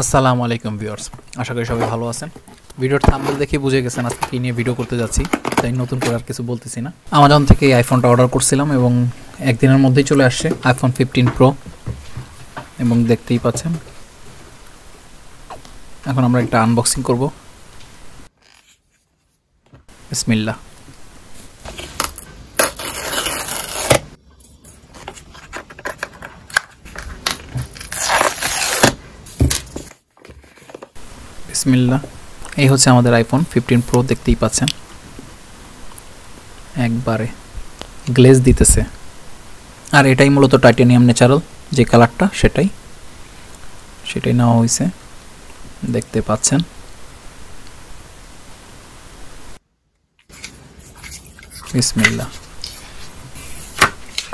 আসসালামু আলাইকুম ভিউয়ার্স, আশা করি সবাই ভালো আছেন। ভিডিওর থাম্বনেল দেখে বুঝে গেছেন আজকে কি নিয়ে ভিডিও করতে যাচ্ছি, তাই নতুন করে আর কিছু বলতেছি না। আমাজন থেকে এই আইফোনটা অর্ডার করছিলাম এবং একদিনের মধ্যেই চলে আসছে আইফোন 15 প্রো এবং দেখতেই পাচ্ছেন। এখন আমরা একটা আনবক্সিং করব। বিসমিল্লাহ। বিসমিল্লাহ। এই হচ্ছে আমাদের আইফোন 15 প্রো, দেখতেই পাচ্ছেন একবারে গ্লেজ দিতেছে। আর এটাই মূলত টাইটানিয়াম ন্যাচারাল যে কালারটা সেটাই নেওয়া হয়েছে, দেখতে পাচ্ছেন। বিসমিল্লাহ।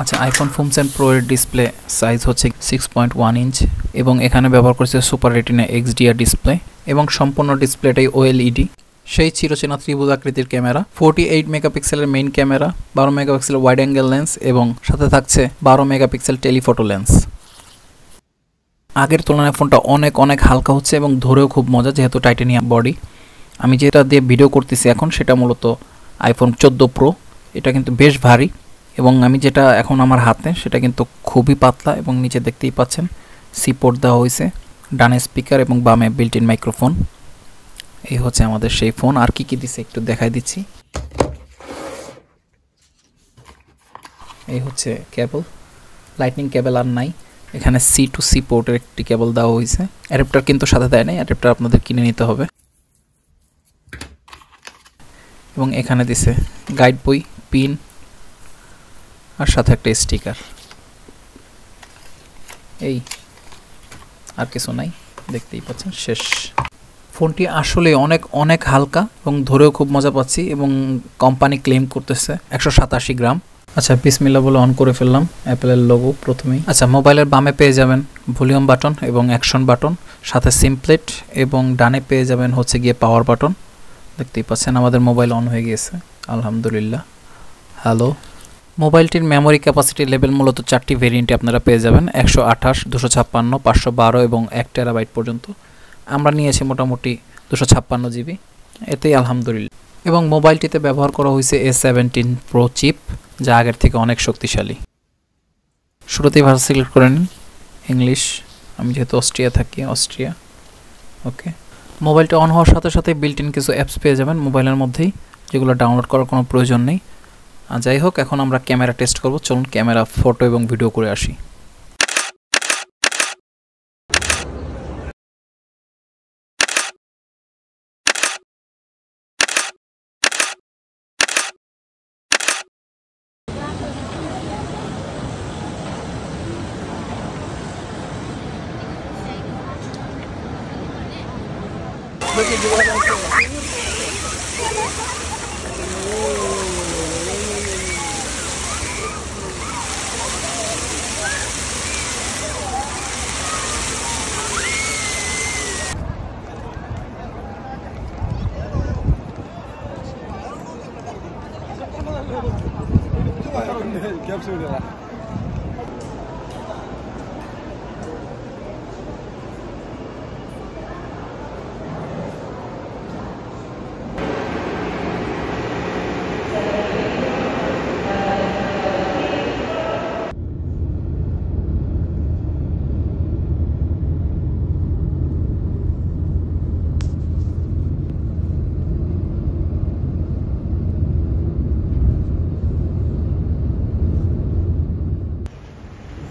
আচ্ছা, আইফোন 15 প্রো এর ডিসপ্লে সাইজ হচ্ছে 6.1 ইঞ্চ এবং এখানে ব্যবহার করেছে সুপার রেটিনা XDR ডিসপ্লে এবং সম্পূর্ণ ডিসপ্লেটাই OLED। সেই চিরচেনা ত্রিভুজ আকৃতির ক্যামেরা, 48 মেগাপিক্সেলের মেইন ক্যামেরা, 12 মেগাপিক্সেলের ওয়াইড অ্যাঙ্গেল লেন্স এবং সাথে থাকছে 12 মেগাপিক্সেল টেলিফটো লেন্স। আগের তুলনায় ফোনটা অনেক হালকা হচ্ছে এবং ধরেও খুব মজা, যেহেতু টাইটানিয়াম বডি। আমি যেটা দিয়ে ভিডিও করতেছি এখন সেটা মূলত আইফোন 14 প্রো। এটা কিন্তু বেশ ভারী এবং আমি যেটা এখন আমার হাতে সেটা কিন্তু খুবই পাতলা এবং নিচে দেখতেই পাচ্ছেন সিপোর্ট দেওয়া হয়েছে, ডানে স্পিকার এবং বামে বিল্ট ইন মাইক্রোফোন। এই হচ্ছে আমাদের সেই ফোন। আর কি দিছে একটু দেখাই দিচ্ছি। এই হচ্ছে কেবল, লাইটনিং কেবল আর নাই, এখানে C to C পোর্টের একটি কেবল দেওয়া হয়েছে। অ্যাডাপ্টার কিন্তু সাথে দেয় নাই, অ্যাডাপ্টার আপনাদের কিনে নিতে হবে। এবং এখানে দিছে গাইড বই, পিন আর সাথে একটা স্টিকার। এই আর কিছু নাই, দেখতেই পাচ্ছেন, শেষ। ফোনটি আসলে অনেক হালকা এবং ধরেও খুব মজা পাচ্ছি এবং কোম্পানি ক্লেম করতেছে 187 গ্রাম। আচ্ছা, বিসমিল্লাহ বলে অন করে ফেললাম। অ্যাপেলের লোগো প্রথমেই। আচ্ছা, মোবাইলের বামে পেয়ে যাবেন ভলিউম বাটন এবং অ্যাকশন বাটন, সাথে সিম প্লেট, এবং ডানে পেয়ে যাবেন হচ্ছে গিয়ে পাওয়ার বাটন। দেখতেই পাচ্ছেন আমাদের মোবাইল অন হয়ে গিয়েছে, আলহামদুলিল্লাহ। হ্যালো। মোবাইলটির মেমোরি ক্যাপাসিটি লেভেল মূলত 4টি ভেরিয়েন্টে আপনারা পেয়ে যাবেন, 128, 256, 512 এবং 1 টেরাবাইট পর্যন্ত। আমরা নিয়েছি মোটামুটি 256 জিবি, এতেই আলহামদুলিল্লাহ। এবং মোবাইলটিতে ব্যবহার করা হয়েছে A17 প্রো চিপ, যা আগের থেকে অনেক শক্তিশালী। শুরুতেই ভাষা সিলেক্ট করে নিন, ইংলিশ। আমি যেহেতু অস্ট্রিয়া থাকি, অস্ট্রিয়া। ওকে। মোবাইলটা অন হওয়ার সাথে সাথে বিল্ট ইন কিছু অ্যাপস পেয়ে যাবেন মোবাইলের মধ্যেই, যেগুলো ডাউনলোড করার কোনো প্রয়োজন নেই। যাই হোক, এখন আমরা ক্যামেরা টেস্ট করব। চলুন ক্যামেরা, ফটো এবং ভিডিও করে আসি।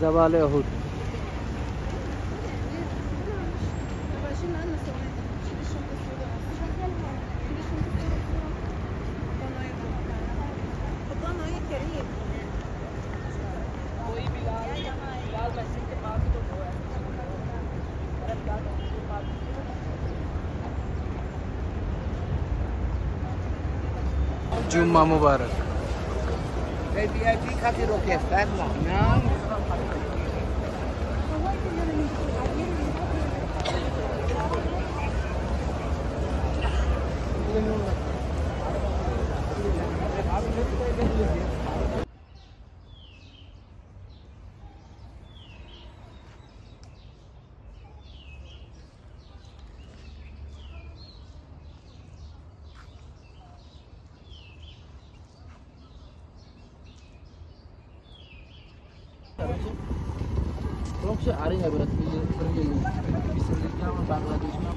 جبل أحد. जुम्मा मुबारक। खातिर orquestra, não. से आ रही है बांग्लादेश में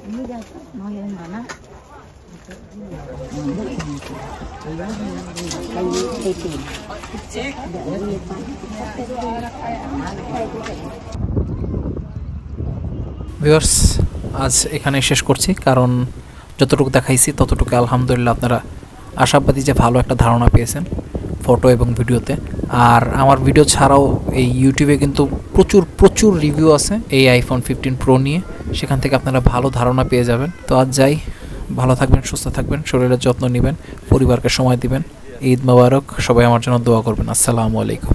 Ini dah mau yang mana? Viewers আজ এখানে শেষ করছি, কারণ যতটুকু দেখাইছি ততটুকু আলহামদুলিল্লাহ আপনারা আশাবাদী যে ভালো একটা ধারণা পেয়েছেন ফটো এবং ভিডিওতে। আর আমার ভিডিও ছাড়াও এই ইউটিউবে কিন্তু প্রচুর রিভিউ আছে এই আইফোন 15 প্রো নিয়ে, সেখান থেকে আপনারা ভালো ধারণা পেয়ে যাবেন। তো আজ যাই, ভালো থাকবেন, সুস্থ থাকবেন, শরীরের যত্ন নেবেন, পরিবারকে সময় দিবেন। ঈদ মোবারক, সবাই আমার জন্য দোয়া করবেন। আসসালামু আলাইকুম।